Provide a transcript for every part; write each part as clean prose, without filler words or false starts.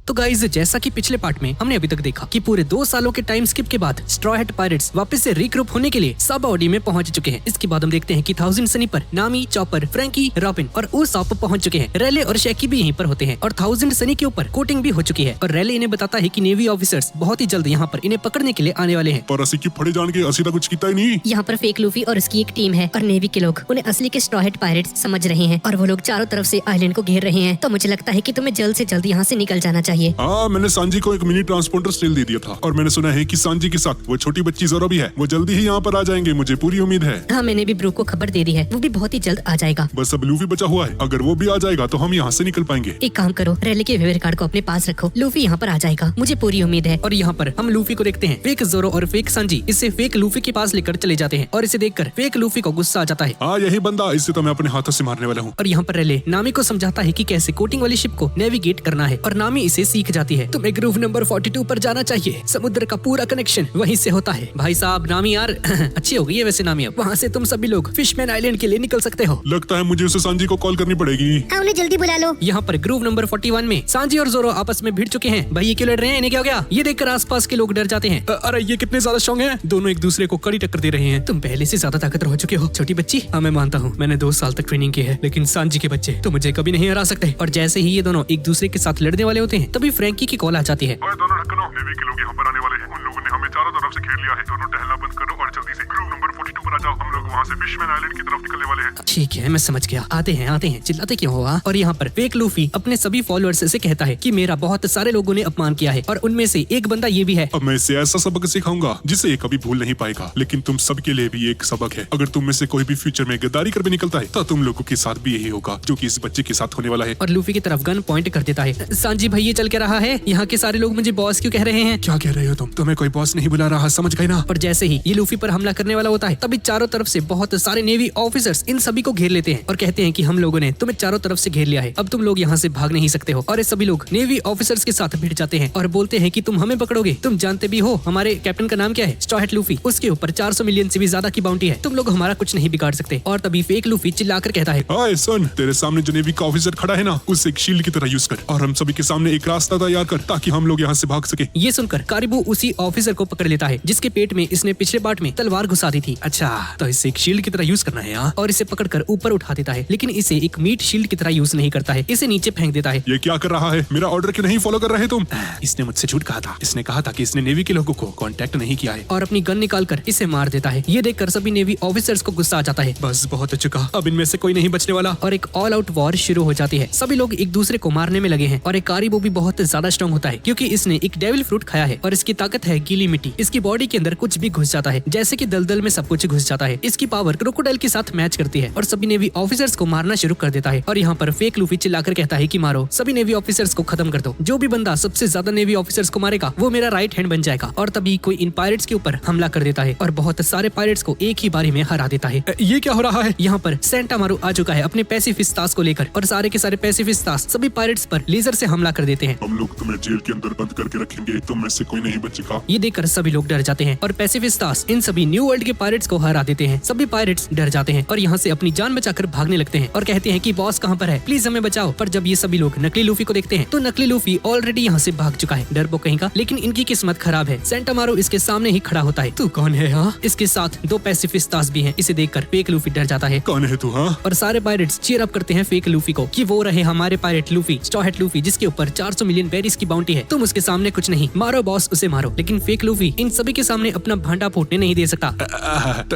तो गाइज जैसा कि पिछले पार्ट में हमने अभी तक देखा कि पूरे 2 सालों के टाइम स्किप के बाद स्ट्रॉ हैट पायरेट्स वापस से रिग्रुप होने के लिए सब ऑडी में पहुंच चुके हैं। इसके बाद हम देखते हैं कि 1000 सनी पर नामी, चॉपर, फ्रैंकी, रॉबिन और उसॉप पहुंच चुके हैं। रैले और शैकी भी यहीं पर होते हैं और 1000 सनी के ऊपर कोटिंग भी हो चुकी है और रैले इन्हें बताता है कि नेवी ऑफिसर्स बहुत ही जल्द यहाँ पर इन्हें पकड़ने के लिए आने वाले हैं। पर असी की फड़े जान के असी तो कुछ किया ही नहीं। यहाँ पर फेक लूफी और उसकी एक टीम है और नेवी के लोग उन्हें असली के स्ट्रॉ हैट पायरेट्स समझ रहे हैं और वो लोग चारों तरफ से आइलैंड को घेर रहे हैं। तो मुझे लगता है कि तुम्हें जल्द से जल्द यहाँ से निकल जाना चाहिए। हाँ, मैंने सांजी को एक मिनी ट्रांसपोर्टर स्टील दे दिया था और मैंने सुना है कि सांजी के साथ वो छोटी बच्ची जोरो भी है। वो जल्दी ही यहाँ पर आ जाएंगे, मुझे पूरी उम्मीद है। हाँ, मैंने भी ब्रूक को खबर दे दी है, वो भी बहुत ही जल्द आ जाएगा। बस अब लूफी बचा हुआ है, अगर वो भी आ जाएगा तो हम यहाँ से निकल पाएंगे। एक काम करो, रैली के वेवर कार्ड को अपने पास रखो, लूफी यहाँ पर आ जाएगा, मुझे पूरी उम्मीद है। और यहाँ पर हम लूफी को देखते हैं। फेक जोरो और फेक सांजी इसे फेक लूफी के पास लेकर चले जाते हैं और इसे देखकर फेक लूफी को गुस्सा आ जाता है। हाँ, यही बंदा, इससे तो मैं अपने हाथों से मारने वाला हूँ। और यहाँ पर रैले नामी को समझाता है कि कैसे कोटिंग वाली शिप को नेविगेट करना है और नामी इसे सीख जाती है। तुम्हें ग्रूव नंबर 42 पर जाना चाहिए, समुद्र का पूरा कनेक्शन वहीं से होता है। भाई साहब नामी यार अच्छी हो गई है वैसे नामी। अब वहाँ से तुम सभी लोग फिशमैन आइलैंड के लिए निकल सकते हो। लगता है मुझे उसे सांजी को कॉल करनी पड़ेगी। हाँ, उन्हें जल्दी बुला लो। यहाँ पर ग्रूव नंबर 41 में सांजी और जोरो आपस में भिड़ चुके हैं। भाई ये क्यों लड़ रहे हैं, इन्हें क्या हो गया? ये देखकर आसपास के लोग डर जाते हैं। अरे ये कितने ज्यादा स्ट्रॉन्ग हैं। दोनों एक दूसरे को कड़ी टक्कर दे रहे हैं। तुम पहले से ज्यादा ताकतवर हो चुके हो छोटी बच्ची। हाँ मैं मानता हूँ, मैंने 2 साल तक ट्रेनिंग की है, लेकिन सांजी के बच्चे तो मुझे कभी नहीं हरा सकते। और जैसे ही ये दोनों एक दूसरे के साथ लड़ने वाले होते हैं तभी फ्रैंकी की कॉल आ जाती है। दोनों ढक्कनों, नेवी के लोग यहाँ पर आने वाले हैं। उन लोगों ने हमें चारों तरफ से घेर लिया है। दोनों टहलना बंद करो और जल्दी से ग्रूव नंबर 42 पर आ जाओ। हम लोग वहाँ से फिशमैन आइलैंड की तरफ निकलने वाले हैं। ठीक है मैं समझ गया, आते हैं, चिल्लाते क्यों हो? और यहाँ पर फेक लूफी अपने सभी फॉलोअर्स से कहता है कि मेरा बहुत सारे लोगों ने अपमान किया है और उनमें से एक बंदा ये भी है। अब मैं इसे ऐसा सबक सिखाऊंगा जिसे ये कभी भूल नहीं पाएगा। लेकिन तुम सबके लिए भी एक सबक है, अगर तुम में से कोई भी फ्यूचर में गद्दारी कर भी निकलता है तो तुम लोगों के साथ भी यही होगा जो कि इस बच्चे के साथ होने वाला है। और लूफी की तरफ गन पॉइंट कर देता है। सांजी भाई ये चल के रहा है, यहाँ के सारे लोग मुझे बॉस क्यों कह रहे हैं? क्या कह रहे हो तुम? तुम्हें कोई बॉस नहीं बुला रहा, समझ गए ना? और जैसे ही ये लूफी पर हमला करने वाला होता है तभी चारों तरफ से बहुत सारे नेवी ऑफिसर्स इन सभी को घेर लेते हैं और कहते हैं कि हम लोगों ने तुम्हें चारों तरफ से घेर लिया है, अब तुम लोग यहाँ से भाग नहीं सकते हो। और ये सभी लोग नेवी ऑफिसर्स के साथ भिड़ जाते हैं और बोलते हैं कि तुम हमें पकड़ोगे, तुम जानते भी हो हमारे कैप्टन का नाम क्या है, स्ट्रॉ हैट लूफी, उसके ऊपर 400 मिलियन से भी ज्यादा की बाउंटी है, तुम लोग हमारा कुछ नहीं बिगाड़ सकते। और तभी फेक लूफी चिल्लाकर कहता है, हाय सुन, तेरे सामने जो नेवी का ऑफिसर खड़ा है ना, उसे एक शील्ड की तरह यूज कर और हम सभी के सामने एक रास्ता तैयार कर ताकि हम लोग यहाँ से भाग सके। ये सुनकर कारिबू उसी ऑफिसर को पकड़ लेता है जिसके पेट में इसने पिछले पार्ट में तलवार घुसा दी थी। अच्छा तो इसे एक शील्ड की तरह यूज करना है यहाँ। और इसे पकड़कर ऊपर उठा देता है, लेकिन इसे एक मीट शील्ड की तरह यूज नहीं करता है, इसे नीचे फेंक देता है। ये क्या कर रहा है? मेरा ऑर्डर क्यों नहीं फॉलो कर रहे तुम? इसने मुझसे झूठ कहा था, इसने कहा था कि इसने नेवी के लोगों को कांटेक्ट नहीं किया है और अपनी गन निकालकर इसे मार देता है। ये देखकर सभी नेवी ऑफिसर्स को गुस्सा आ जाता है। बस बहुत हो चुका, अब इनमें से कोई नहीं बचने वाला। और एक ऑल आउट वॉर शुरू हो जाती है। सभी लोग एक दूसरे को मारने में लगे हैं और एक कारिबो भी बहुत ज्यादा स्ट्रॉन्ग होता है क्योंकि इसने एक डेविल फ्रूट खाया है और इसकी ताकत है गीली मिट्टी। इसकी बॉडी के अंदर कुछ भी घुस जाता है, जैसे कि दलदल में सब कुछ घुस जाता है। इसकी पावर क्रोकोडाइल के साथ मैच करती है और सभी नेवी ऑफिसर्स को मारना शुरू कर देता है। और यहाँ पर फेक लूफी चिल्लाकर कहता है कि मारो, सभी नेवी ऑफिसर्स को खत्म कर दो, जो भी बंदा सबसे ज्यादा नेवी ऑफिसर्स को मारेगा वो मेरा राइट हैंड बन जाएगा। और तभी कोई इन पायरेट्स के ऊपर हमला कर देता है और बहुत सारे पायरेट्स को एक ही बारी में हरा देता है। ये क्या हो रहा है? यहाँ पर सेंटा मारू आ चुका है अपने पैसिफिस्तास को लेकर और सारे के सारे पैसिफिस्तास सभी पायरेट्स पर लेजर से हमला कर देते हैं। हम लोग तुम्हें जेल के अंदर बंद करके रखेंगे, तुम में से कोई नहीं बचेगा। ये देखकर सभी लोग डर जाते हैं और पैसिफिस्तास इन सभी न्यू वर्ल्ड के पायरेट्स को हरा देते हैं। सभी पायरेट्स डर जाते हैं और यहाँ से अपनी जान बचाकर भागने लगते हैं और कहते हैं कि बॉस कहाँ पर है, प्लीज हमें बचाओ। पर जब ये सभी लोग नकली लूफी को देखते हैं तो नकली लूफी ऑलरेडी यहाँ से भाग चुका है, डरपोक कहीं का। लेकिन इनकी किस्मत खराब है, सेंटा मारू इसके सामने ही खड़ा होता है। तू कौन है? हाँ, इसके साथ 2 पैसिफिस्तास भी हैं। इसे देखकर फेक लूफी डर जाता है। कौन है तू? हाँ, और सारे पायरेट्स चीयर अप करते हैं फेक लूफी को कि वो रहे हमारे pirate Luffy, straw hat Luffy, जिसके ऊपर 400 मिलियन बेरीज की बाउंटी है। तुम उसके सामने कुछ नहीं, मारो बॉस, उसे मारो। लेकिन फेक लूफी इन सभी के सामने अपना भांडा फूटने नहीं दे सकता।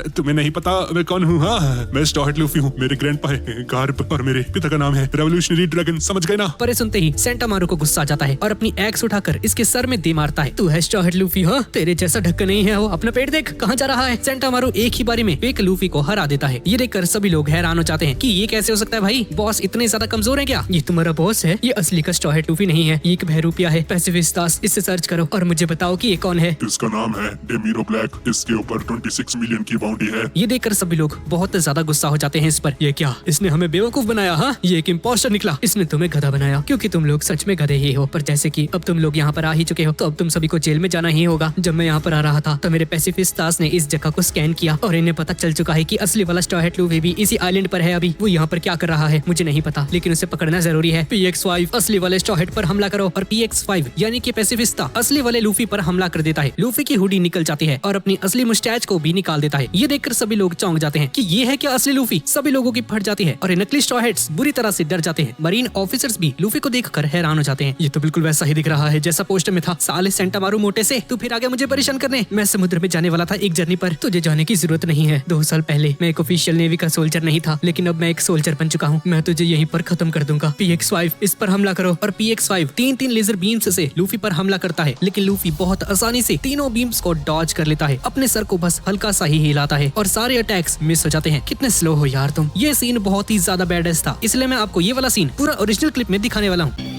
तुम्हें नहीं पता मैं कौन हूँ? हाँ, मैं स्ट्रॉ हैट लूफी हूँ। मेरे ग्रैंडपा है गार्ब और मेरे पिता का नाम है रेवोल्यूशनरी ड्रैगन, समझ गए ना? पर सुनते ही सेंटा मारू को गुस्सा आ जाता है और अपनी एक्स उठाकर इसके सर में दे मारता है। तू है स्ट्रॉ हैट लूफी? हाँ, तेरे जैसा ढक्कन नहीं है वो, अपना पेट देख कहाँ जा रहा है। सेंटा मारू एक ही बारी में फेक लूफी को हरा देता है। ये देखकर सभी लोग हैरान हो जाते हैं कि ये कैसे हो सकता है भाई, बॉस इतने ज्यादा कमजोर है क्या? ये तुम्हारा बॉस है? ये असली का स्ट्रॉ हैट लूफी नहीं है, ये एक बहरूपिया है। पैसिफिस्तास, इससे सर्च करो और मुझे बताओ कि ये कौन है। इसका नाम है डेमिरो ब्लैक, इसके ऊपर 26 मिलियन मिलियन की बाउंटी है। ये देखकर सभी लोग बहुत ज्यादा गुस्सा हो जाते हैं इस पर। ये क्या, इसने हमें बेवकूफ बनाया? हाँ, ये एक इम्पोस्टर निकला। इसने तुम्हें गधा बनाया क्योंकि तुम लोग सच में गधे ही हो। पर जैसे कि अब तुम लोग यहाँ पर आ ही चुके हो तो अब तुम सभी को जेल में जाना ही होगा। जब मैं यहाँ पर आ रहा था तो मेरे पैसिफिस्टास ने इस जगह को स्कैन किया और इन्हें पता चल चुका है कि असली वाला स्ट्रॉ हैट लूफी भी इसी आइलैंड पर है। अभी वो यहाँ पर क्या कर रहा है मुझे नहीं पता, लेकिन उसे पकड़ना जरूरी है। PX5 असली वाले स्ट्रॉ हैट पर हमला करो और PX5 यानी कि पैसिफिस्टा असली वाले लूफी पर हमला कर देता है। लूफी की हुडी निकल जाती है और अपनी असली मुस्टैच को भी निकाल देता है। ये देखकर सभी लोग चौंक जाते हैं कि ये है क्या असली लूफी। सभी लोगों की फट जाती है और ये नकली स्ट्रॉ हैट्स बुरी तरह से डर जाते हैं। मरीन ऑफिसर्स भी लूफी को देखकर हैरान हो जाते हैं। ये तो बिल्कुल वैसा ही दिख रहा है जैसा पोस्टर में था। साले सेंटा मारू मोटे से, तू फिर आगे मुझे परेशान करने। मैं समुद्र में जाने वाला था एक जर्नी पर, तुझे जाने की जरूरत नहीं है। 2 साल पहले मैं एक ऑफिशियल नेवी का सोल्जर नहीं था, लेकिन अब मैं एक सोल्जर बन चुका हूँ। मैं तुझे यहीं पर खत्म कर दूंगा। PX5 इस पर हमला करो और PX5 तीन लेजर बीम्स से लूफी पर हमला करता है, लेकिन लूफी बहुत आसानी से तीनों बीम्स को डॉज कर लेता है। अपने सर को बस हल्का सा ही हिलाता है और सारे अटैक्स मिस हो जाते हैं। कितने स्लो हो यार तुम। ये सीन बहुत ही ज्यादा बैडेस्ट था, इसलिए मैं आपको ये वाला सीन पूरा ओरिजिनल क्लिप में दिखाने वाला हूँ।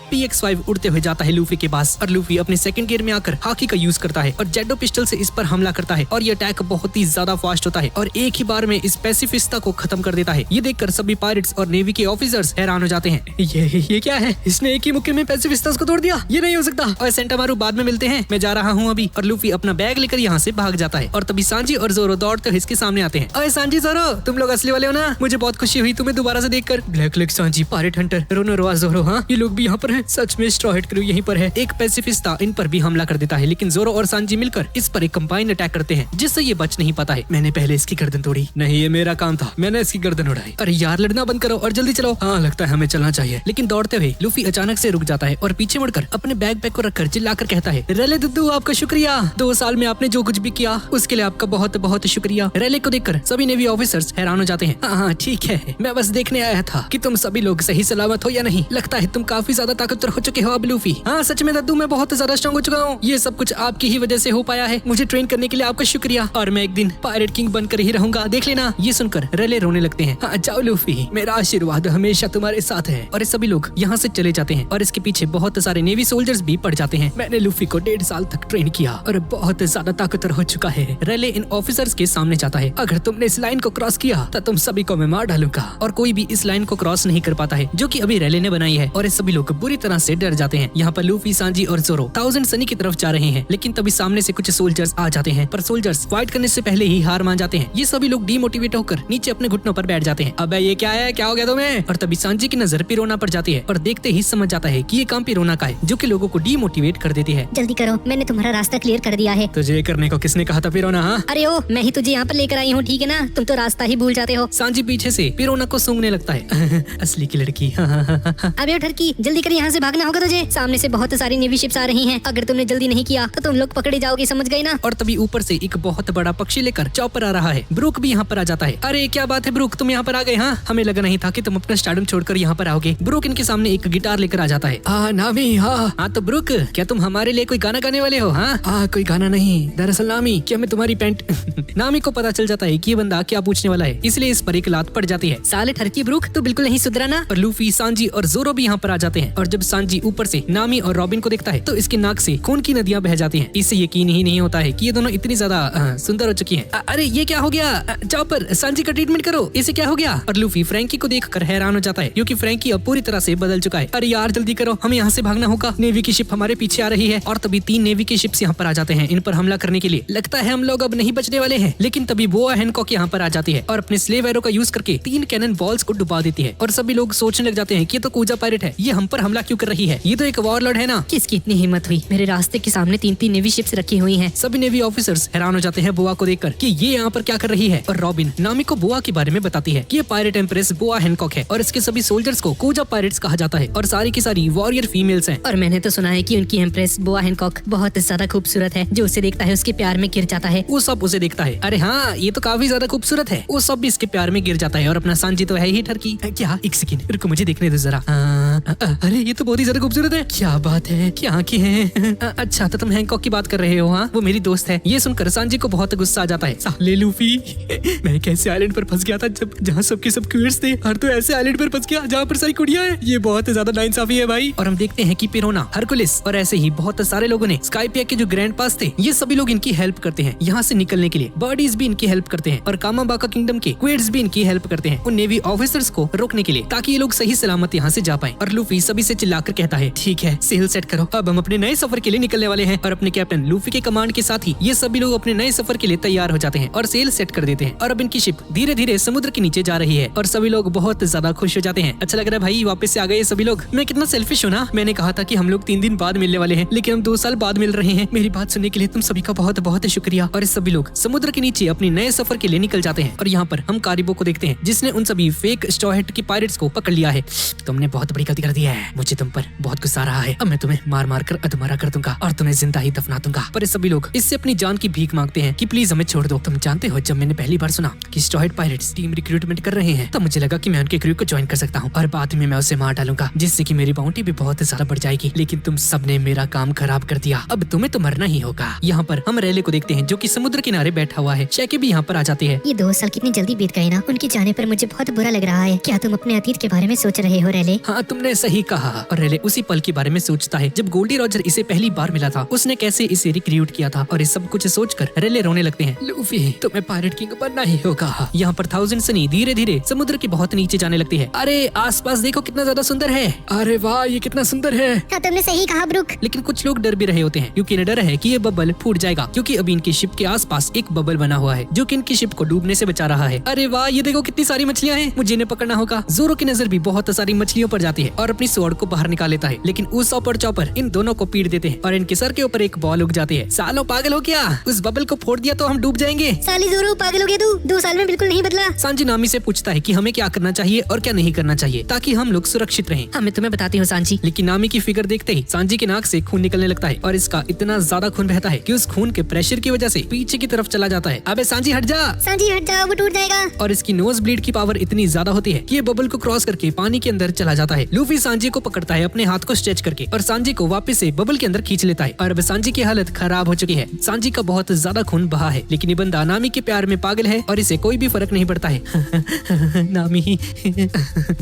PX5 उड़ते हुए जाता है लूफी के पास और लूफी अपने सेकंड गियर में आकर हाकी का यूज करता है और जेडो पिस्टल से इस पर हमला करता है और ये अटैक बहुत ही ज्यादा फास्ट होता है और एक ही बार में इस पैसिफिस्टा को खत्म कर देता है। ये देखकर सभी पायरेट्स और नेवी के ऑफिसर्स हैरान हो जाते हैं। ये क्या है, इसने एक ही मुक्के में पैसिफिस्टास को तोड़ दिया। ये नहीं हो सकता। और सेंटामारू बाद में मिलते हैं, मैं जा रहा हूँ अभी। और लूफी अपना बैग लेकर यहाँ से भाग जाता है और तभी सांजी और जोरो दौड़ते हुए इसके सामने आते हैं। अरे सांजी जोरो, तुम लोग असली वाले हो ना? मुझे बहुत खुशी हुई तुम्हें दोबारा से देखकर। Black leg Sanji, pirate hunter, Roronoa Zoro, हाँ ये लोग भी यहाँ पर हैं। सच में स्ट्रॉ हैट क्रू यहीं पर है। एक पैसिफिस्टा इन पर भी हमला कर देता है, लेकिन जोरो और सांजी मिलकर इस पर एक कंबाइन अटैक करते हैं जिससे ये बच नहीं पाता है। मैंने पहले इसकी गर्दन तोड़ी। नहीं, ये मेरा काम था, मैंने इसकी गर्दन उड़ाई। अरे यार लड़ना बंद करो और जल्दी चलो। हाँ लगता है हमें चलना चाहिए। लेकिन दौड़ते हुए लूफी अचानक से रुक जाता है और पीछे मुड़कर अपने बैकपैक को रखकर चिल्लाकर कहता है, रेले दुद्दू आपका शुक्रिया। 2 साल में आपने जो कुछ भी किया उसके लिए आपका बहुत बहुत शुक्रिया। रेले को देखकर सभी नेवी ऑफिसर्स हैरान हो जाते हैं। हाँ ठीक है, मैं बस देखने आया था कि तुम सभी लोग सही सलामत हो या नहीं। लगता है तुम काफी ज्यादा ताकतवर हो चुके हो अब लूफी। हाँ सच में दद्दू, मैं बहुत ज्यादा स्ट्रॉन्ग हो चुका हूँ। ये सब कुछ आपकी ही वजह से हो पाया है। मुझे ट्रेन करने के लिए आपका शुक्रिया और मैं एक दिन पायरेट किंग बनकर ही रहूंगा, देख लेना। ये सुनकर रेले रोने लगते हैं। हाँ जाओ लूफी, मेरा आशीर्वाद हमेशा तुम्हारे साथ है। और सभी लोग यहाँ से चले जाते हैं और इसके पीछे बहुत सारे नेवी सोल्जर्स भी पड़ जाते हैं। मैंने लूफी को 1.5 साल तक ट्रेन किया और बहुत ज्यादा ताकतवर हो चुका है। रेले इन ऑफिसर्स के सामने जाता है। अगर तुमने इस लाइन को क्रॉस किया तो तुम सभी को मैं मार डालूंगा। और कोई भी इस लाइन को क्रॉस नहीं कर पाता है जो कि अभी रेले ने बनाई है और सभी लोग बुरी तरह से डर जाते हैं। यहाँ पर लूफी, सांजी और जोरो 1000 सनी की तरफ जा रहे हैं, लेकिन तभी सामने से कुछ सोल्जर्स आ जाते हैं। पर सोल्जर्स फाइट करने से पहले ही हार मान जाते हैं। ये सभी लोग डीमोटिवेट होकर नीचे अपने घुटनों पर बैठ जाते हैं। अबे ये क्या है, क्या हो गया तुम्हें? और तभी सांजी की नजर पिरोना पर जाती है और देखते ही समझ जाता है कि ये काम पिरोना का है जो कि लोगों को डीमोटिवेट कर देती है। जल्दी करो, मैंने तुम्हारा रास्ता क्लियर कर दिया है। तुझे करने को किसने कहा था पिरोना? हाँ अरे ओ, मैं ही तुझे यहाँ पर लेकर आई हूँ, ठीक है ना? तुम तो रास्ता ही भूल जाते हो। सांजी पीछे से पिरोना को सूंघने लगता है। असली की लड़की। अबे ठरकी, जल्दी कर, यहाँ से भागना होगा तुझे। सामने से बहुत सारी नेवी शिप्स आ रही हैं। अगर तुमने जल्दी नहीं किया तो तुम लोग पकड़े जाओगे, समझ गए ना? और तभी ऊपर से एक बहुत बड़ा पक्षी लेकर चॉपर आ रहा है। ब्रूक भी यहाँ पर आ जाता है। अरे क्या बात है ब्रूक, तुम यहाँ पर आ गए? हाँ, हमें लगा नहीं था कि तुम अपना स्टारडम छोड़कर यहाँ पर आओगे। ब्रूक इनके सामने एक गिटार लेकर आ जाता है। नामी, हाँ तो ब्रूक, क्या तुम हमारे लिए कोई गाना गाने वाले हो? हाँ कोई गाना नहीं, दरअसल नामी, क्या मैं तुम्हारी पैंट नामी को पता चल जाता है कि ये बंदा क्या पूछने वाला है, इसलिए इस पर एक लात पड़ जाती है। साले ठरकी ब्रूक, तू बिल्कुल नहीं सुधरा ना? पर लूफी, सांजी और जोरो भी यहाँ पर आ जाते हैं और जब सांजी ऊपर से नामी और रॉबिन को देखता है तो इसके नाक से खून की नदियां बह जाती हैं। इससे यकीन ही नहीं होता है कि ये दोनों इतनी ज्यादा सुंदर हो चुकी हैं। अरे ये क्या हो गया? चॉपर, सांजी का ट्रीटमेंट करो, इसे क्या हो गया? और लूफी फ्रैंकी को देखकर हैरान हो जाता है क्योंकि फ्रैंकी अब पूरी तरह से बदल चुका है। अरे यार जल्दी करो, हमें यहाँ से भागना होगा, नेवी की शिप हमारे पीछे आ रही है। और तभी 3 नेवी के शिप्स यहाँ पर आ जाते हैं इन पर हमला करने के लिए। लगता है हम लोग अब नहीं बचने वाले हैं। लेकिन तभी बोआ हैनकॉक यहाँ पर आ जाती है और अपने स्लेव एरो का यूज करके 3 कैनन बॉल्स को डुबा देती है और सभी लोग सोचने लग जाते हैं कि ये तो कूजा पायरेट है, ये हम पर हमला क्यों कर रही है? ये तो एक वॉरलॉर्ड है ना। किसकी इतनी हिम्मत हुई? मेरे रास्ते के सामने 3 नेवी शिप्स रखी हुई हैं। सभी नेवी ऑफिसर्स हैरान हो जाते हैं बोआ को देखकर कि ये यहाँ पर क्या कर रही है। और रॉबिन नामी को बोआ के बारे में बताती है कि ये पायरेट एम्प्रेस बोआ हैनकॉक है और इसके सभी सोल्जर्स को कूजा पायरेट्स कहा जाता है और सारी की सारी वॉरियर फीमेल्स हैं। और मैंने तो सुना है कि उनकी एम्प्रेस बोआ हैनकॉक बहुत ज्यादा खूबसूरत है, जो उसे देखता है उसके प्यार में गिर जाता है। वो सब उसे देखता है। अरे हाँ, ये तो काफी ज्यादा खूबसूरत है। वो सब भी इसके प्यार में गिर जाता है और अपना सांजी तो है ही ठरकी। क्या? एक सेकंड रुको, मुझे देखने दो जरा। अरे ये तो तो बहुत ही ज्यादा खूबसूरत है। क्या बात है, क्या आंखें हैं। अच्छा तो तुम हैंकॉक की बात कर रहे हो? हाँ, वो मेरी दोस्त है। ये सुनकर सांजी को बहुत गुस्सा आ जाता है। साले लूफी, मैं कैसे आइलैंड पर फंस गया था जब जहाँ सबके सब क्वीर्स थे, और तो ऐसे आइलैंड पर फंस गया जहाँ पर सारी कुड़ियां हैं। ये बहुत ज्यादा नाइंसाफी है भाई। और हम देखते हैं कि पिरोना, हरकुलिस और ऐसे ही बहुत सारे लोगों ने स्काइपिया के जो ग्रैंड पास थे, ये सभी लोग इनकी हेल्प करते हैं यहाँ से निकलने के लिए। बर्डीज भी इनकी हेल्प करते हैं और कामाबाका किंगडम के क्वीर्स भी इनकी हेल्प करते हैं उन नेवी ऑफिसर्स को रोकने के लिए, ताकि ये लोग सही सलामत यहाँ से जा पाए। और लूफी सभी से चिल्लाकर कहता है, ठीक है सेल सेट करो, अब हम अपने नए सफर के लिए निकलने वाले हैं। और अपने कैप्टन लूफी के कमांड के साथ ही ये सभी लोग अपने नए सफर के लिए तैयार हो जाते हैं और सेल सेट कर देते हैं। और अब इनकी शिप धीरे धीरे समुद्र के नीचे जा रही है और सभी लोग बहुत ज्यादा खुश हो जाते हैं। अच्छा लग रहा है भाई, वापस से आ गए सभी लोग। मैं कितना सेल्फिश हूँ ना, मैंने कहा था कि हम लोग 3 दिन बाद मिलने वाले हैं, लेकिन हम 2 साल बाद मिल रहे हैं। मेरी बात सुनने के लिए तुम सभी का बहुत बहुत शुक्रिया। और इस सभी लोग समुद्र के नीचे अपने नए सफर के लिए निकल जाते हैं। और यहाँ पर हम कारिबो को देखते हैं, जिसने उन सभी फेक स्ट्रॉहेड की पायरेट्स को पकड़ लिया है। तुमने बहुत बड़ी गलती कर दी है, मुझे तुम पर बहुत गुस्सा आ रहा है। अब मैं तुम्हें मार मार कर अधमरा कर दूंगा और तुम्हें जिंदा ही दफना दूंगा। पर ये सभी लोग इससे अपनी जान की भीख मांगते हैं कि प्लीज हमें छोड़ दो। तुम जानते हो, जब मैंने पहली बार सुना कि स्ट्रॉहेड पायरेट्स टीम रिक्रूटमेंट कर रहे हैं, तब मुझे लगा कि मैं उनके क्रू को ज्वाइन कर सकता हूँ और बाद में मैं उसे मार डालूंगा, जिससे कि मेरी बाउंटी भी बहुत ज्यादा बढ़ जाएगी। लेकिन तुम सबने मेरा काम खराब कर दिया, अब तुम्हें तो मरना ही होगा। यहाँ पर हम रेले को देखते हैं, जो कि समुद्र किनारे बैठा हुआ है। शैकी भी यहाँ पर आ जाती है। ये 2 साल कितनी जल्दी बीत गए ना, उनके जाने पर मुझे बहुत बुरा लग रहा है। क्या तुम अपने अतीत के बारे में सोच रहे हो रेले? हाँ, तुमने सही कहा। और रेले उसी पल के बारे में सोचता है जब गोल्डी रॉजर इसे पहली बार मिला था, उसने कैसे इसे रिक्रूट किया था। और इस सब कुछ सोचकर रेले रोने लगते हैं। लूफी, तुम्हें पायरेट किंग बनना ही होगा। यहाँ पर थाउजेंड सनी धीरे धीरे समुद्र के बहुत नीचे जाने लगती है। अरे आसपास देखो कितना ज्यादा सुंदर है। अरे वाह, ये कितना सुंदर है। हाँ, तुमने सही कहा ब्रुक। लेकिन कुछ लोग डर भी रहे होते हैं, क्योंकि इन्हें डर है कि ये बबल फूट जाएगा, क्योंकि अभी इनकी शिप के आसपास एक बबल बना हुआ है जो कि इनकी शिप को डूबने से बचा रहा है। अरे वाह, ये देखो कितनी सारी मछलियां हैं, मुझे इन्हें पकड़ना होगा। जोरो की नजर भी बहुत सारी मछलियों पर जाती है और अपनी स्वॉर्ड को बाहर निकाल लेता है, लेकिन उसॉप और चॉपर इन दोनों को पीट देते हैं और इनके सर के ऊपर एक बॉल उग जाती है। सालो पागल हो क्या, उस बबल को फोड़ दिया तो हम डूब जाएंगे। साली जोरो, पागल हो गया तू? 2 साल में बिल्कुल नहीं बदला। सांजी नामी से पूछता है कि हमें क्या करना चाहिए और क्या नहीं करना चाहिए ताकि हम लोग सुरक्षित रहें। हाँ, मैं तुम्हें बताती हूँ सांजी। लेकिन नामी की फिगर देखते ही सांजी के नाक से खून निकलने लगता है और इसका इतना ज्यादा खून बहता है कि उस खून के प्रेशर की वजह से पीछे की तरफ चला जाता है। अबे सांजी हट जा। सांजी हट जाओ, वो टूट जाएगा। और इसकी नोज ब्लीड की पावर इतनी ज्यादा होती है कि ये बबल को क्रॉस करके पानी के अंदर चला जाता है। लूफी सांजी को पकड़ता है अपने हाथ को स्ट्रेच करके और सांजी को वापस से बबल के अंदर खींच लेता है। और अब सांजी की हालत खराब हो चुकी है। सांजी का बहुत ज्यादा खून बहा है, लेकिन ये बंदा नामी के प्यार में पागल है और इसे कोई भी फर्क नहीं पड़ता है। नामी,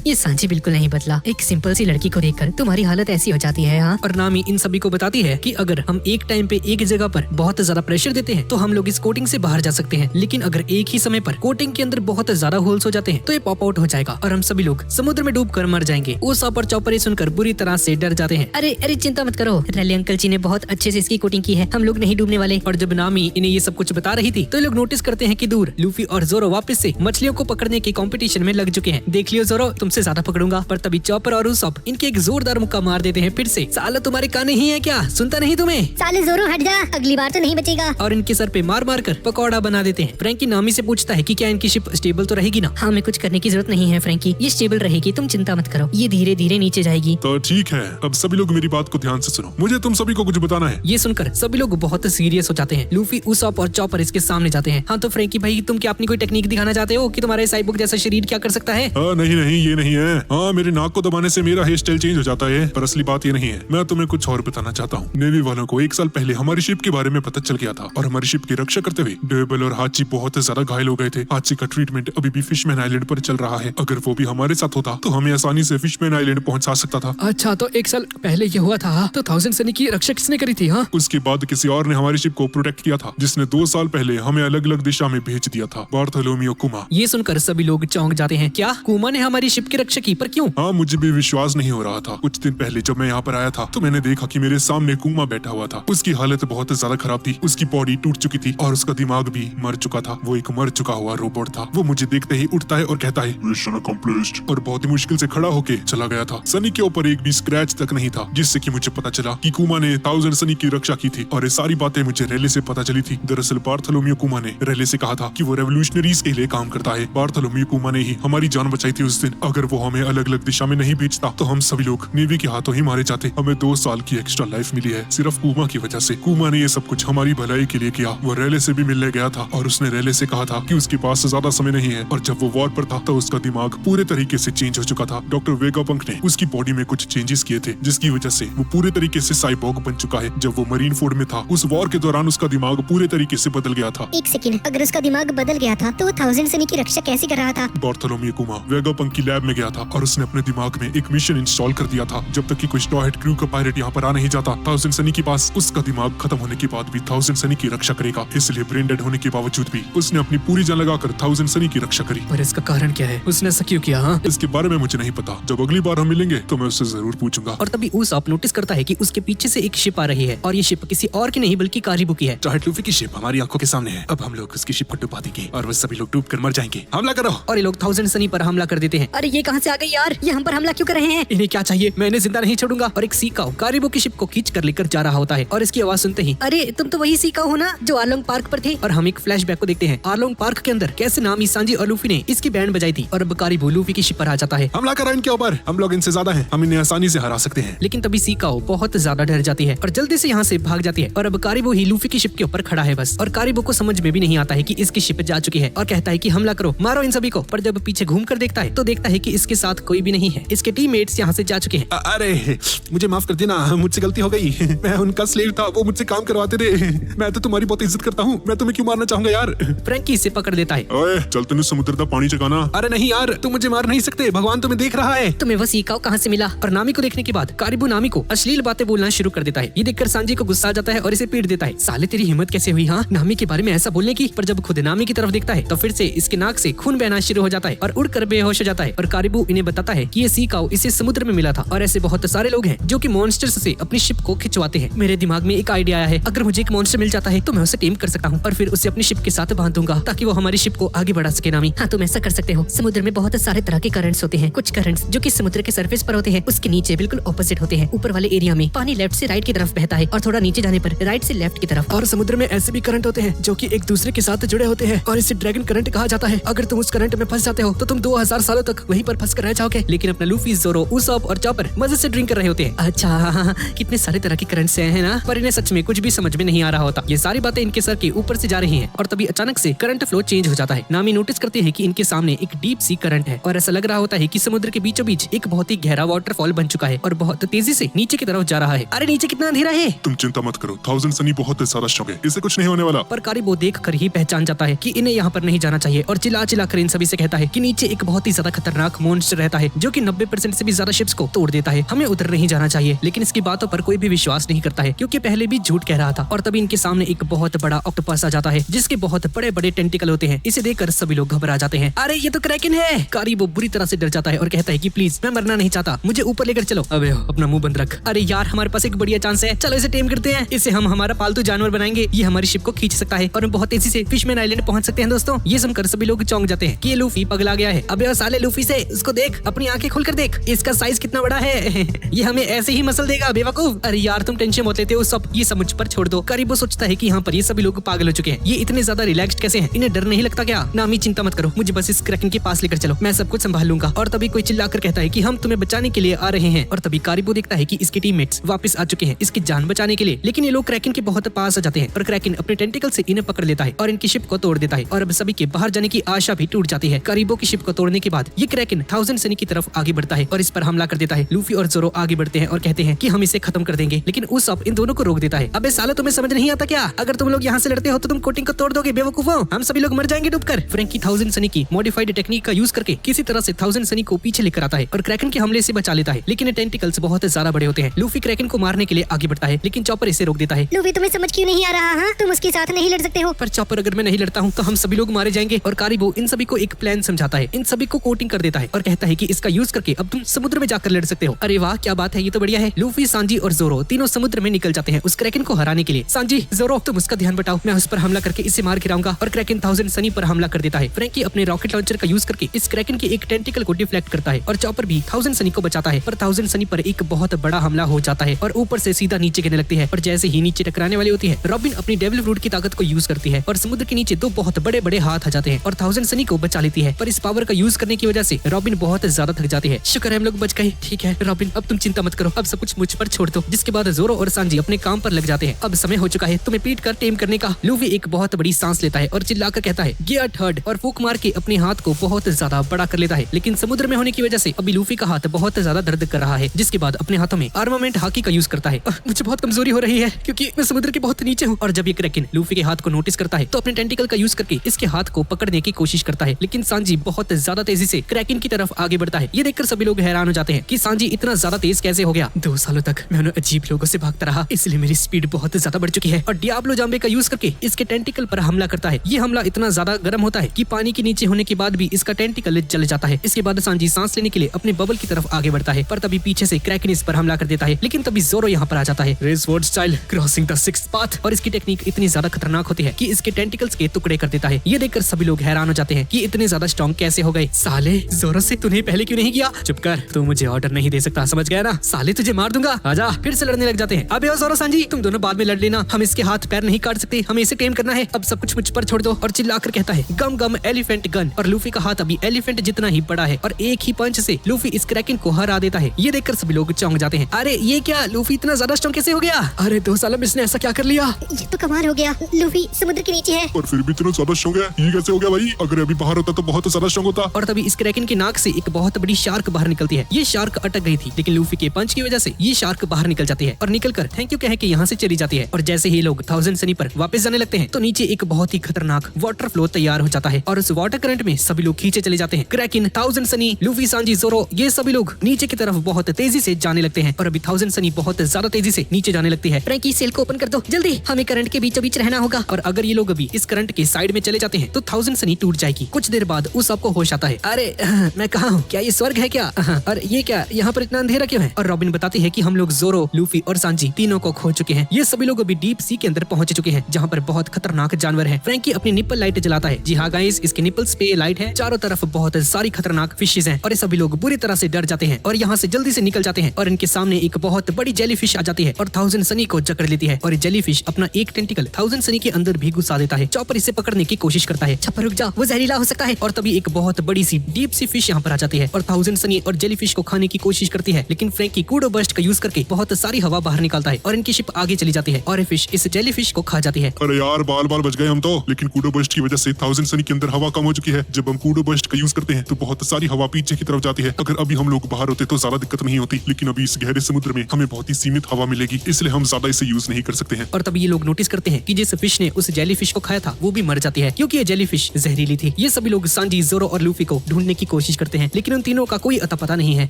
ये सांजी बिल्कुल नहीं बदला। एक सिंपल सी लड़की को देखकर तुम्हारी हालत ऐसी हो जाती है। हाँ, और नामी इन सभी को बताती है कि अगर हम एक टाइम पे एक जगह पर बहुत ज्यादा प्रेशर देते हैं तो हम लोग इस कोटिंग से बाहर जा सकते हैं, लेकिन अगर एक ही समय पर कोटिंग के अंदर बहुत ज्यादा होल्स हो जाते हैं तो ये पॉप आउट हो जाएगा और हम सभी लोग समुद्र में डूब कर मर जाएंगे। उसॉप और चॉपर सुनकर बुरी तरह से डर जाते हैं। अरे अरे चिंता मत करो, रेले अंकल जी ने बहुत अच्छे से इसकी कोटिंग की है, हम लोग नहीं डूबने वाले। और जब नामी इन्हें ये सब कुछ बता रही थी तो ये लोग नोटिस करते हैं कि दूर लूफी और जोरो वापस से मछलियों को पकड़ने के कंपटीशन में लग चुके हैं। देख लियो जोरो, तुमसे ज्यादा पकड़ूंगा। पर तभी चॉपर और उसॉप इनके एक जोरदार मुक्का मार देते हैं फिर से। साला तुम्हारे कान नहीं है क्या, सुनता नहीं तुम्हें? साले जोरो हट जा, अगली बार तो नहीं बचेगा। और इनके सर पे मार मार कर पकौड़ा बना देते हैं। फ्रैंकी नामी से पूछता है कि क्या इनकी शिप स्टेबल तो रहेगी ना? हाँ, मैं कुछ करने की जरूरत नहीं है फ्रैंकी, ये स्टेबल रहेगी, तुम चिंता मत करो, ये धीरे धीरे नीचे जाएगी। तो ठीक है, अब सभी लोग मेरी बात को ध्यान से सुनो, मुझे तुम सभी को कुछ बताना है। ये सुनकर सभी लोग बहुत सीरियस हो जाते हैं। लूफी, उसॉप और चॉपर इसके सामने जाते हैं। हाँ तो फ्रैंकी भाई, तुम क्या अपनी कोई टेक्निक दिखाना चाहते हो कि तुम्हारे साइबोर्ग जैसा शरीर क्या कर सकता है? नहीं नहीं, ये नहीं है। हाँ, मेरे नाक को दबाने से मेरा हेयर स्टाइल चेंज हो जाता है, पर असली बात ये नहीं है। मैं तुम्हें कुछ और बताना चाहता हूँ। नेवी वालों को 1 साल पहले हमारी शिप के बारे में पता चल गया था और हमारी शिप की रक्षा करते हुए डेबल और हाची बहुत ज्यादा घायल हो गए थे। हाची का ट्रीटमेंट अभी भी फिशमैन आइलैंड पर चल रहा है। अगर वो भी हमारे साथ होता तो हमें आसानी से फिशमैन आइलैंड पहुंचा सकता था। अच्छा, तो 1 साल पहले ये हुआ था, तो 1000 सनी की रक्षा किसने करी थी? हाँ, उसके बाद किसी और ने हमारी शिप को प्रोटेक्ट किया था, जिसने 2 साल पहले हमें अलग अलग दिशा में भेज दिया था। बार्थोलोमियो कुमा। ये सुनकर सभी लोग चौंक जाते हैं। क्या कुमा ने हमारी शिप की रक्षा की? पर क्यों? हाँ, मुझे भी विश्वास नहीं हो रहा था। कुछ दिन पहले जब मैं यहाँ पर आया था तो मैंने देखा कि मेरे सामने कुमा बैठा हुआ था। उसकी हालत बहुत ज्यादा खराब थी, उसकी बॉडी टूट चुकी थी और उसका दिमाग भी मर चुका था। वो एक मर चुका हुआ रोबोट था। वो मुझे देखते ही उठता है और कहता है मिशन अकम्प्लिश्ड, और बहुत ही मुश्किल से खड़ा होके चला गया था। सनी के ऊपर एक भी स्क्रैच तक नहीं था, जिससे कि मुझे पता चला कि कुमा ने 1000 सनी की रक्षा की थी। और ये सारी बातें मुझे रेले से पता चली थी। दरअसल बार्थोलोमियो कुमा ने रेले से कहा था कि वो रेवोल्यूशनरीज के लिए काम करता है। बार्थोलोमियो कुमा ने ही हमारी जान बचाई थी उस दिन। अगर वो हमें अलग अलग दिशा में नहीं भेजता तो हम सभी लोग नेवी के हाथों ही मारे जाते। हमें 2 साल की एक्स्ट्रा लाइफ मिली है सिर्फ कुमा की वजह से। कुमा ने ये सब कुछ हमारी भलाई के लिए किया। वो रेले से भी मिलने गया था और उसने रेले से कहा था कि उसके पास ज्यादा समय नहीं है, और जब वो वॉर पर था तो उसका दिमाग पूरे तरीके से चेंज हो चुका था। डॉक्टर वेगापंक ने उसकी बॉडी में में कुछ चेंजेस किए थे, जिसकी वजह से वो पूरे तरीके से साइबॉर्ग बन चुका है। जब वो मरीन फोर्ड में था, उस वॉर के दौरान उसका दिमाग पूरे तरीके से बदल गया था। एक सेकंड, अगर उसका दिमाग बदल गया था तो वो 1000 सनी की रक्षा कैसे कर रहा था? बार्थोलोमेव कुमा वेगापंक की लैब में गया था और उसने अपने दिमाग में एक मिशन इंस्टॉल कर दिया था। जब तक कि कोई स्ट्रॉहेड क्रू का पायलट यहाँ पर आ नहीं जाता, 1000 सनी के पास उसका दिमाग खत्म होने के बाद भी 1000 सनी की रक्षा करेगा। इसलिए ब्रेन डेड होने के बावजूद भी उसने अपनी पूरी जान लगाकर 1000 सनी की रक्षा करी। पर इसका कारण क्या है? उसने ऐसा क्यों किया? हाँ? इसके बारे में मुझे नहीं पता। जब अगली बार हम मिलेंगे तो मैं उससे जरूर पूछूंगा। और तभी उसाप नोटिस करता है कि उसके पीछे से एक शिप आ रही है और ये शिप किसी और की नहीं बल्कि कारिबू की है। स्ट्रॉहेड लूफी की शिप हमारी आंखों के सामने है। अब हम लोग उसकी शिप को डुबा देंगे और वो सभी लोग डूब कर मर जाएंगे। हमला करो। और ये लोग 1000 सनी पर हमला कर देते हैं। अरे ये कहाँ से आ गई यार? ये हम पर हमला क्यों कर रहे हैं? इन्हें क्या चाहिए? मैं इन्हें जिंदा नहीं छोड़ूंगा। और एक सीकाओ कारिबू की शिप को खींच कर लेकर जा रहा होता है और इसकी आवाज सुनते ही अरे तुम तो वही सीका हो ना जो आलोंग पार्क पर थे? और हम एक फ्लैशबैक को देखते हैं। आर्लोंग पार्क के अंदर कैसे नामी, सांजी और लूफी ने इसकी बैंड बजाई थी और अब कारिबू लूफी की शिप पर आ जाता है। हमला करो इनके ऊपर। हम लोग इनसे ज्यादा हैं, हम इन्हें आसानी से हरा सकते हैं। लेकिन तभी सीकाओ बहुत ज्यादा डर जाती है और जल्दी से यहाँ से भाग जाती है और अब कारिबू ही लूफी की शिप के ऊपर खड़ा है बस। और कारिबू को समझ में भी नहीं आता है कि इसकी शिप जा चुकी है और कहता है कि हमला करो, मारो इन सभी को। पर जब पीछे घूम कर देखता है तो देखता है कि इसके साथ कोई भी नहीं है। इसके टीममेट्स यहाँ से जा चुके हैं। अरे मुझे माफ कर देना, मुझसे गलती हो गई। मैं उनका स्लेव था, वो मुझसे काम करवाते थे। मैं तो तुम्हारी बहुत इज्जत करता हूँ, मैं तुम्हें क्यों मारना चाहूंगा यार। फ्रैंकी इसे पकड़ लेता है। ओए चल तूने समुद्र का पानी चकाना। अरे नहीं यार, तुम मुझे मार नहीं सकते, भगवान तुम्हें देख रहा है। तुम्हें वो सीकाओ कहाँ से मिला? और नामी को देखने के बाद कारिबू नामी को अश्लील बातें बोलना शुरू कर देता है। ये देखकर सांजी को गुस्सा आ जाता है और इसे पीट देता है। साले तेरी हिम्मत कैसे हुई हाँ नामी के बारे में ऐसा बोलने की? पर जब खुद नामी की तरफ देखता है तो फिर से इसके नाक से खून बहना शुरू हो जाता है और उड़कर बेहोश हो जाता है। और कारिबू इन्हें बताता है कि ये सीकाओ इसे समुद्र में मिला था और ऐसे बहुत सारे लोग हैं जो कि मॉन्स्टर्स से अपनी शिप को खिंचवाते हैं। मेरे दिमाग में एक आइडिया आया है, अगर मुझे एक मॉन्स्टर मिल जाता है तो मैं उसे टेम कर सकता हूँ और फिर उसे अपनी शिप के साथ बांध दूंगा ताकि वो हमारी शिप को आगे बढ़ा सके। नामी हाँ तुम ऐसा कर सकते हो। समुद्र में बहुत सारे तरह के करंट्स होते हैं। कुछ करंट्स जो कि समुद्र के सरफेस पर होते हैं उसके नीचे बिल्कुल ऑपोजिट होते हैं। ऊपर वाले एरिया में पानी लेफ्ट से राइट की तरफ बहता है और थोड़ा नीचे जाने पर राइट से लेफ्ट की तरफ। और समुद्र में ऐसे भी करंट होते हैं जो कि एक दूसरे के साथ जुड़े होते हैं और इसे ड्रैगन करंट कहा जाता है। अगर तुम उस करंट में फंस जाते हो तो तुम 2000 सालों तक वहीं पर फंस कर रह जाओगे। लेकिन अपना लूफी, जोरो, उसॉप और चॉपर मजे से ड्रिंक कर रहे होते हैं। अच्छा कितने सारे तरह के करंट हैं ना, पर इन्हें सच में कुछ भी समझ में नहीं आ रहा होता। ये सारी बातें इनके सर के ऊपर से जा रही हैं और तभी अचानक से करंट फ्लो चेंज हो जाता है। नामी नोटिस करते हैं कि इनके सामने एक डीप सी करंट है और ऐसा लग रहा होता है कि समुद्र के बीचों बीच एक बहुत ही गहरा वाटरफॉल बन चुका है और बहुत तेजी से नीचे की तरफ जा रहा है। अरे नीचे कितना अंधेरा है। तुम चिंता मत करो, 1000 सनी बहुत ज्यादा स्ट्रांग है, इसे कुछ नहीं होने वाला। पर कारिबू देख कर ही पहचान जाता है कि इन्हें यहाँ पर नहीं जाना चाहिए और चिल्ला चिल्ला कर इन सभी से कहता है कि नीचे एक बहुत ही ज्यादा खतरनाक मॉन्स्टर रहता है जो कि 90% से भी ज्यादा शिप्स को तोड़ देता है। हमें उधर नहीं जाना चाहिए। लेकिन इसकी बातों पर कोई भी विश्वास नहीं करता है क्योंकि पहले भी झूठ कह रहा था। और तभी इनके सामने एक बहुत बड़ा ऑक्टोपस आ जाता है जिसके बहुत बड़े बड़े टेंटिकल होते हैं। इसे देखकर सभी लोग घबरा जाते हैं। अरे ये तो क्रैकन है। कारिबू बुरी तरह से डर जाता है और कहता है कि प्लीज मैं मरना नहीं चाहता, मुझे ऊपर लेकर चलो। अबे अपना मुंह बंद रख। अरे यार हमारे पास एक बढ़िया चांस है, चलो इसे टेम करते हैं। इसे हम हमारा पालतू जानवर बनाएंगे, ये हमारी शिप को खींच सकता है और हम बहुत तेजी से फिशमैन आइलैंड पहुंच सकते हैं। दोस्तों ये सुनकर सभी लोग चौंक जाते हैं कि ये लूफी पगला गया है। अबे साले लूफी से उसको देख, अपनी आंखें खोलकर देख, इसका साइज कितना बड़ा है। ये हमें ऐसे ही मसल देगा बेवकूफ। अरे यार तुम टेंशन मत लेते हो, सब ये सब मुझ पर छोड़ दो। कारिबू सोचता है कि यहाँ पर ये सभी लोग पागल हो चुके हैं, ये इतने ज्यादा रिलैक्स्ड कैसे हैं, इन्हें डर नहीं लगता क्या? नामी चिंता मत करो, मुझे बस इस क्रैकन के पास लेकर चलो, मैं सब कुछ संभाल लूंगा। और तभी कोई चिल्लाकर कहता है कि हम तुम्हें बचाने के लिए आ रहे हैं। और तभी कारिबू देखता है कि इसके टीममेट्स वापस आ चुके हैं इसकी जान बचाने के लिए। लेकिन ये लोग क्रैकन के बहुत पास आ जाते हैं और क्रैकन अपने टेंटिकल से इन्हें पकड़ लेता है और इनकी शिप को तोड़ देता है और अब सभी के बाहर जाने की आशा भी टूट जाती है। कारिबू की शिप को तोड़ने के बाद ये क्रैकन 1000 सनी की तरफ आगे बढ़ता है और इस पर हमला कर देता है। लूफी और जोरो आगे बढ़ते हैं और कहते हैं कि हम इसे खत्म कर देंगे, लेकिन उसॉप इन दोनों को रोक देता है। अबे सालो तुम्हें समझ नहीं आता क्या? अगर तुम लोग यहाँ से लड़ते हो तो तुम कोटिंग को तोड़ दोगे बेवकूफो, हम सभी लोग मर जाएंगे डूबकर। फ्रैंकी 1000 सनी की मॉडिफाइड टेक्निक का यूज करके किसी तरह से 1000 सनी को पीछे लेकर आता है और क्रैकन के हमले से बचा लेता है। लेकिन टेंटिकल्स बहुत ज्यादा बड़े होते हैं। लूफी क्रैकन को मारने के लिए आगे बढ़ता है लेकिन चॉपर इसे रोक देता है। लूफी तुम्हें समझ क्यों नहीं आ रहा? हाँ तुम उसके साथ नहीं लड़ सकते हो। पर चॉपर अगर मैं नहीं लड़ता हूँ तो हम सभी लोग मारे जाएंगे। और कारिबू इन सभी को एक प्लान समझाता है, इन सभी को कोटिंग कर देता है और कहता है कि इसका यूज करके अब तुम समुद्र में जाकर लड़ सकते हो। अरे वाह क्या बात है, ये तो बढ़िया है। लूफी, सांजी और जोरो तीनों समुद्र में निकल जाते हैं उस क्रैकन को हराने के लिए। सांजी, जोरो तुम उसका ध्यान बटाओ, मैं उस पर हमला करके इसे मार गिराऊंगा। और क्रैकन 1000 सनी पर हमला कर देता है। फ्रैंकी अपने रॉकेट लॉन्चर का यूज करके इस क्रैकन के एक टेंटिकल को डिफ्लेक्ट करता है और चॉपर भी 1000 सनी को बचाता है। पर 1000 सनी पर एक बहुत बड़ा हमला हो जाता है और ऊपर से सीधा नीचे गिरने लगती है। और जैसे ही नीचे टकराने वाली होती है, रॉबिन अपनी डेविल फ्रूट की ताकत को यूज करती है और समुद्र के नीचे दो बहुत बड़े बड़े हाथ आ जाते हैं और 1000 सनी को बचा लेती है। पर इस पावर का यूज करने की वजह से रॉबिन बहुत ज्यादा थक जाती है। शुक्र है हम लोग बच गए। ठीक है रॉबिन, अब तुम चिंता मत करो, अब सब कुछ मुझ पर छोड़ दो। जिसके बाद जोरो और सांजी अपने काम पर लग जाते हैं। अब समय हो चुका है तुम्हें पीट कर टेम करने का। लूफी एक बहुत बड़ी सांस लेता है और चिल्लाकर कहता है गेट हर्ड और फूक मार के अपने हाथ को बहुत ज्यादा बड़ा कर लेता है। लेकिन समुद्र में होने की वजह से अभी लूफी का हाथ बहुत ज्यादा ज्यादा दर्द कर रहा है, जिसके बाद अपने हाथों में आर्मामेंट हाकी का यूज करता है। मुझे बहुत कमजोरी हो रही है क्योंकि मैं समुद्र के बहुत नीचे हूँ। और जब ये क्रैकन लूफी के हाथ को नोटिस करता है तो अपने टेंटिकल का यूज करके इसके हाथ को पकड़ने की कोशिश करता है, लेकिन सांजी बहुत ज्यादा तेजी से क्रैकन की तरफ आगे बढ़ता है। ये देखकर सभी लोग हैरान हो जाते हैं कि सांजी इतना ज्यादा तेज कैसे हो गया। 2 सालों तक मैं उन अजीब लोगों से भागता रहा, इसलिए मेरी स्पीड बहुत ज्यादा बढ़ चुकी है। और डियाब्लो जाम्बे का यूज करके इसके टेंटिकल पर हमला करता है। ये हमला इतना ज्यादा गर्म होता है कि पानी के नीचे होने के बाद भी इसका टेंटिकल जल जाता है। इसके बाद सांजी सांस लेने के लिए अपने बबल की तरफ आगे बढ़ता है, पर तभी पीछे से क्रैकन इस पर हमला कर देता है। लेकिन तभी जोरो यहाँ पर आ जाता है। रेसवर्ड style crossing the sixth path. और इसकी टेक्निक इतनी ज्यादा खतरनाक होती है कि इसके टेंटिकल्स के टुकड़े कर देता है। ये देखकर सभी लोग हैरान हो जाते हैं कि इतने ज्यादा स्ट्रॉन्ग कैसे हो गए। साले जोरो से तूने पहले क्यों नहीं किया? चुप कर, तू मुझे ऑर्डर नहीं दे सकता, समझ गया ना? साले तुझे मार दूंगा, आजा। फिर से लड़ने लग जाते हैं। अबे जोरो सांजी, तुम दोनों बाद में लड़ लेना, हम इसके हाथ पैर नहीं काट सकते, हमें इसे टेम करना है। अब सब कुछ मुझ पर छोड़ दो। और चिल्लाकर कहता है गम गम एलिफेंट गन। और लूफी का हाथ अभी एलिफेंट जितना ही बड़ा है और एक ही पंच से लूफी इस क्रैकन को हरा देता है। ये देखकर सभी लोग चौंक जाते हैं। अरे ये क्या, लूफी इतना ज्यादा स्ट्रॉन्ग कैसे हो गया? अरे 2 साल में इसने ऐसा क्या कर लिया? ये तो कमाल हो गया, लूफी समुद्र के नीचे है। और फिर भी इतना ज्यादा स्ट्रॉन्ग है, ये कैसे हो गया भाई? अगर अभी बाहर होता तो बहुत ज्यादा स्ट्रॉन्ग होता। और तभी इस क्रैकन के नाक से एक बहुत बड़ी शार्क बाहर निकलती है। ये शार्क अटक गई थी, लेकिन लूफी के पंच की वजह से ये शार्क बाहर निकल जाती है और निकलकर थैंक यू कह के यहाँ से चली जाती है। और जैसे ही लोग 1000 सनी पर वापस जाने लगते हैं तो नीचे एक बहुत ही खतरनाक वाटर फ्लो तैयार हो जाता है और उस वाटर करंट में सभी लोग खींचे चले जाते हैं। क्रैकन, 1000 सनी, लूफी, सांजी, जोरो, ये सभी लोग नीचे की तरफ बहुत तेजी से जाने लगते हैं। और अभी 1000 सनी बहुत ज्यादा तेजी से नीचे जाने लगती है। फ्रैंकी सेल को ओपन कर दो जल्दी, हमें करंट के बीचों बीच रहना होगा। और अगर ये लोग अभी इस करंट के साइड में चले जाते हैं तो 1000 सनी टूट जाएगी। कुछ देर बाद उस सबको होश आता है। अरे मैं कहाँ हूँ? क्या ये स्वर्ग है क्या? और ये क्या, यहाँ पर इतना अंधेरा क्यों है? और रॉबिन बताती है कि हम लोग जोरो, लूफी और सांजी तीनों को खो चुके हैं। ये सभी लोग अभी डीप सी के अंदर पहुंच चुके हैं, जहाँ पर बहुत खतरनाक जानवर है। फ्रैंकी अपनी निप्पल लाइट जलाता है। जी हाँ गाइस, इसके निप्पल्स पे लाइट है। चारों तरफ बहुत सारी खतरनाक फिशेज हैं और ये सभी लोग बुरी तरह से डर जाते हैं और यहाँ से जल्दी से निकल जाते हैं। और इनके सामने एक बहुत बड़ी जेलीफिश आ जाती है और 1000 सनी को जकड़ लेती है। और ये जेलीफिश अपना एक टेंटिकल 1000 सनी के अंदर भी घुसा देता है। चॉपर इसे पकड़ने की कोशिश करता है। छप्पर रुक जा, वो जहरीला हो सकता है। और तभी एक बहुत बड़ी सी डीप सी फिश यहाँ पर आ जाती है और 1000 सनी और जेलीफिश को खाने की कोशिश करती है, लेकिन फ्रैंकी कूडो बर्स्ट का यूज करके बहुत सारी हवा बाहर निकालता है और इनकी शिप आगे चली जाती है और ये फिश इस जेलीफिश को खा जाती है। अरे यार, बाल बाल बच गए हम तो। लेकिन कूडो बर्स्ट की वजह से 1000 सनी के अंदर हवा कम हो चुकी है। जब हम कूडो बर्स्ट का यूज करते हैं तो बहुत सारी हवा पीछे की तरफ जाती है। अगर अभी हम लोग बाहर होते तो ज्यादा दिक्कत नहीं होती, लेकिन अभी इस गहरे समुद्र में हमें बहुत ही सीमित हवा मिलेगी, इसलिए हम ज्यादा इसे यूज नहीं कर सकते हैं। और तभी ये लोग नोटिस करते हैं कि जिस फिश ने उस जेलीफिश को खाया था वो भी मर जाती है, क्योंकि ये जेलीफिश जहरीली थी। ये सभी लोग सांजी, जोरो और लूफी को ढूंढने की कोशिश करते हैं, लेकिन उन तीनों का कोई अता पता नहीं है।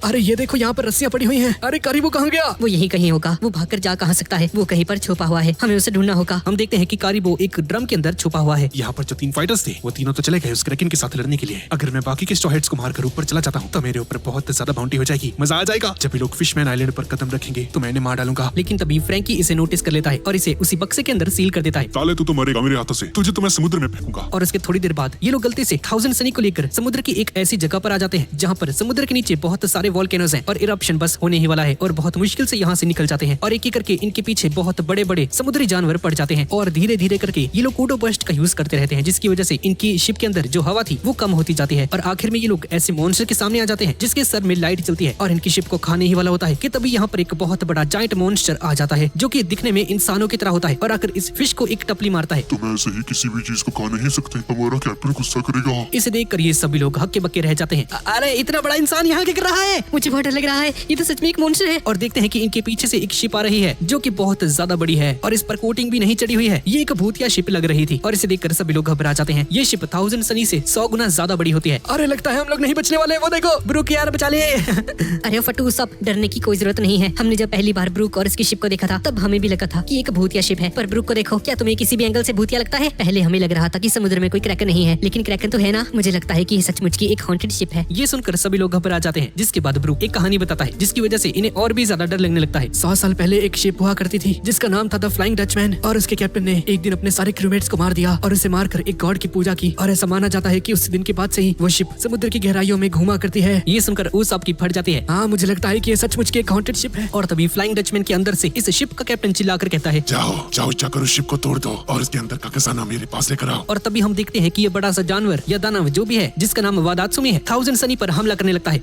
अरे ये देखो, यहाँ पर रस्सियां पड़ी हुई हैं। अरे कारीबो कहाँ गया? वो यहीं कहीं होगा, वो भागकर जा कहाँ सकता है? वो कहीं पर छुपा हुआ है, हमें उसे ढूंढना होगा। हम देखते हैं कि कारीबो एक ड्रम के अंदर छुपा हुआ है। यहाँ पर जो 3 फाइटर्स थे वो तीनों तो चले गए उस क्रैकन के साथ लड़ने के लिए। अगर मैं बाकी के स्टॉहेड्स को मारकर ऊपर चला जाता हूँ तो मेरे ऊपर बहुत ज्यादा बाउंटी हो जाएगी, मजा आ जाएगा। जब ये लोग फिशमैन आइलैंड पर कदम रखेंगे तो मैं इन्हें मार डालूंगा। लेकिन तभी फ्रैंकी इसे नोटिस कर लेता है और इसे उसी बक्से के अंदर सील कर देता है। साले तू तो मरेगा मेरे हाथों से, तुझे तो मैं समुद्र में फेंकूंगा। और उसके थोड़ी देर बाद ये लोग गलती से 1000 सनी को लेकर समुद्र की एक ऐसी जगह पर आ जाते हैं जहाँ पर समुद्र के नीचे बहुत सारे वोल्केनोज हैं और इरप्शन बस होने ही वाला है और बहुत मुश्किल से यहाँ से निकल जाते हैं। और एक एक करके इनके पीछे बहुत बड़े बड़े समुद्री जानवर पड़ जाते हैं और धीरे धीरे करके ये लोग कूडो बर्स्ट का यूज करते रहते हैं, जिसकी वजह से इनकी शिप के अंदर जो हवा थी वो कम होती जाती है। और आखिर में ये लोग ऐसे मॉन्स्टर के सामने आ जाते हैं जिसके सर में लाइट चलती है और इनकी शिप को खाने ही वाला होता है कि तभी यहाँ पर एक बहुत बड़ा जायंट मॉन्स्टर आ जाता है जो कि दिखने में इंसानों की तरह होता है और आकर इस फिश को एक टपली मारता है। तुम ऐसे ही किसी भी चीज को खा नहीं सकते, हमारा कैप्टन गुस्सा करेगा। इसे देखकर ये सभी लोग हक्के बक्के रह जाते हैं। अरे इतना बड़ा इंसान यहाँ क्या कर रहा है? मुझे बहुत डर लग रहा है, ये तो सच में एक मॉन्स्टर है। और देखते हैं कि इनके पीछे से एक शिप आ रही है जो कि बहुत ज्यादा बड़ी है और इस पर कोटिंग भी नहीं चढ़ी हुई है। ये एक भूतिया शिप लग रही थी और इसे देखकर सभी लोग घबरा जाते हैं। ये शिप 1000 सनी से 100 गुना ज्यादा बड़ी होती है। अरे लगता है हम लोग नहीं बचने वाले। वो देखो, ब्रूक यार बचा ले। अरे फटू, सब डरने की कोई जरूरत नहीं है। हमने जब पहली बार ब्रूक और इसकी शिप को देखा था तब हमें भी लगा था कि एक भूतिया शिप है, पर ब्रूक को देखो, क्या तुम्हें किसी भी एंगल से भूतिया लगता है? पहले हमें लग रहा था कि समुद्र में कोई क्रैकन नहीं है, लेकिन क्रैकन तो है ना। मुझे लगता है कि ये सचमुच की एक हॉन्टेड शिप है। ये सुनकर सभी लोग घबरा जाते हैं, जिसके बाद ब्रूक एक कहानी बताता है जिसकी वजह से इन्हें और भी ज्यादा डर लगने लगता है। 100 साल पहले एक शिप हुआ करती थी जिसका नाम था द फ्लाइंग डचमैन और उसके कैप्टन ने एक दिन अपने सारे क्रूमेट्स को मार दिया और उसे मारकर एक गॉड की पूजा की और ऐसा माना जाता है कि उस दिन के बाद से ही वो शिप समुद्र की गहराइयों में घूमा करती है। ये सुनकर उस आपकी फट जाती है। हाँ, मुझे लगता है कि ये सचमुच की एक हॉन्टेड शिप है। और तभी फ्लाइंग डचमैन के अंदर से इस शिप का कैप्टन चिल्लाकर कहता है, जाओ जाओ, जाकर उस शिप को तोड़ दो और इसके अंदर का खजाना मेरे पास लेकर आओ। और तभी हम देखते हैं कि ये बड़ा सा जानवर या दानव जो भी है जिसका नाम वादात्सुमी है 1000 सनी पर हमला करने लगता है।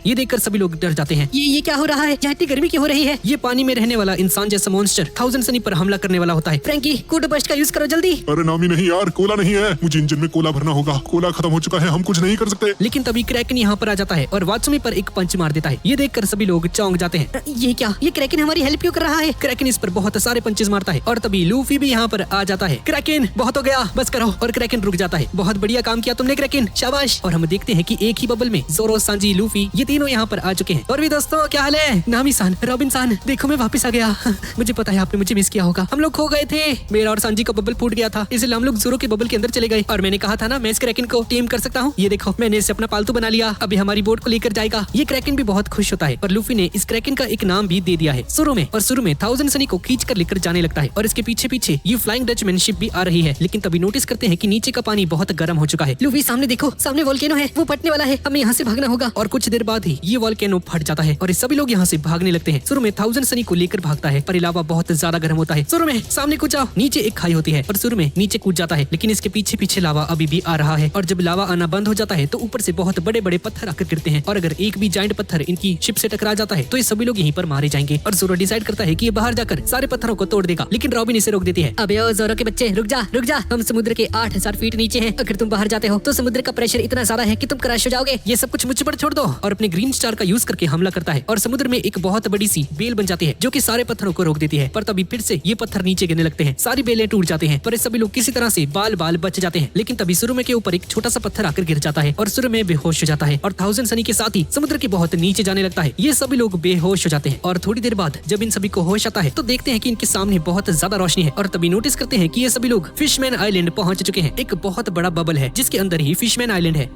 ये देखकर सभी लोग डर जाते हैं। ये क्या हो रहा है? यहाँ इतनी गर्मी क्यों हो रही है? ये पानी में रहने वाला इंसान जैसा मॉन्स्टर 1000 सनी पर हमला करने वाला होता है। फ्रैंकी, कूडो बर्स्ट का यूज करो जल्दी। अरे नामी नहीं यार, कोला नहीं है, मुझे इंजन में कोला भरना होगा। कोला खत्म हो चुका है, हम कुछ नहीं कर सकते। लेकिन तभी क्रैकन यहाँ पर आ जाता है और वात्सुमी पर एक पंच मार देता है। ये देखकर सभी लोग चौंक जाते हैं। ये क्या? ये क्रैकन हमारी हेल्प क्यों कर रहा है? क्रैकन इस पर बहुत सारे पंचेस मारता है और तभी लूफी भी यहाँ पर आ जाता है। क्रैकन बहुत हो गया, बस करो। और क्रैकन रुक जाता है। बहुत बढ़िया काम किया तुमने क्रैकन, शाबाश। और हम देखते हैं कि एक ही बबल में जोरो, सांजी, लूफी ये तीनों यहाँ पर आ चुके हैं। और भी दोस्तों क्या हाल है? नामी सान, रॉबिन सान, देखो मैं वापस आ गया। मुझे पता है आपने मुझे मिस किया होगा। हम लोग खो गए थे, मेरा और सांजी का बबल फूट गया था, इसलिए हम लोग जोरो के बबल के अंदर चले गए। और मैंने कहा था ना मैं इस क्रैकन को टेम कर सकता हूँ। ये देखो मैंने इसे अपना पालतू बना लिया, अभी हमारी बोट को लेकर जाएगा। ये क्रैकन भी बहुत खुश होता है और लूफी ने इस क्रैकन का एक नाम भी दे दिया है शुरू में। और शुरू में 1000 सनी को खींच कर लेकर जाने लगता है और इसके पीछे पीछे ये फ्लाइंग डचमैन शिप भी आ रही है। लेकिन तभी नोटिस करते हैं कि नीचे का पानी बहुत गर्म हो चुका है। लूफी सामने देखो, सामने वोल्केनो है, वो फटने वाला है, हमें यहाँ से भागना होगा। और कुछ देर बाद ही ये वोल्केनो फट जाता है और सभी लोग यहाँ से भागने लगते हैं। शुरू में 1000 सनी को लेकर भागता है पर लावा बहुत ज्यादा गर्म होता है। शुरू में सामने कूद जाओ, नीचे एक खाई होती है और शुरू में नीचे कूद जाता है, लेकिन इसके पीछे पीछे लावा अभी भी आ रहा है। और जब लावा आना बंद हो जाता है तो ऊपर से बहुत बड़े बड़े पत्थर आकर गिरते हैं और अगर एक भी जायंट पत्थर इनकी शिप से टकरा जाता है तो ये सभी लोग यहीं पर मारे जाएंगे। और जोरो डिसाइड करता है कि ये बाहर जाकर सारे पत्थरों को तोड़ देगा, लेकिन रॉबिन इसे रोक देती है। अबे ओ जोरो के बच्चे, रुक जा, हम समुद्र के 8000 फीट नीचे हैं। अगर तुम बाहर जाते हो तो समुद्र का प्रेशर इतना ज्यादा है कि तुम क्रैश हो जाओगे। ये सब कुछ मुझ पर छोड़ दो। और अपने ग्रीन स्टार का यूज करके हमला करता है और समुद्र में एक बहुत बड़ी सी बेल बन जाती है जो कि सारे पत्थरों को रोक देती है। पर तभी फिर से ये पत्थर नीचे गिरने लगते हैं, सारी बेलें टूट जाते हैं पर सभी लोग किसी तरह से बाल बाल बच जाते हैं। लेकिन तभी सुरमे के ऊपर एक छोटा सा पत्थर आकर गिर जाता है और सुरमे बेहोश हो जाता है और 1000 सनी के साथ ही समुद्र के बहुत नीचे जाने लगता है। ये सभी लोग बेहोश हो जाते हैं और थोड़ी देर बाद जब इन सभी को होश आता है तो देखते हैं कि इनके सामने बहुत ज्यादा रोशनी है और तभी नोटिस करते हैं कि ये सभी लोग फिशमैन आइलैंड पहुंच चुके हैं। एक बहुत बड़ा बबल है जिसके अंदर ही फिशमैन आइलैंड है।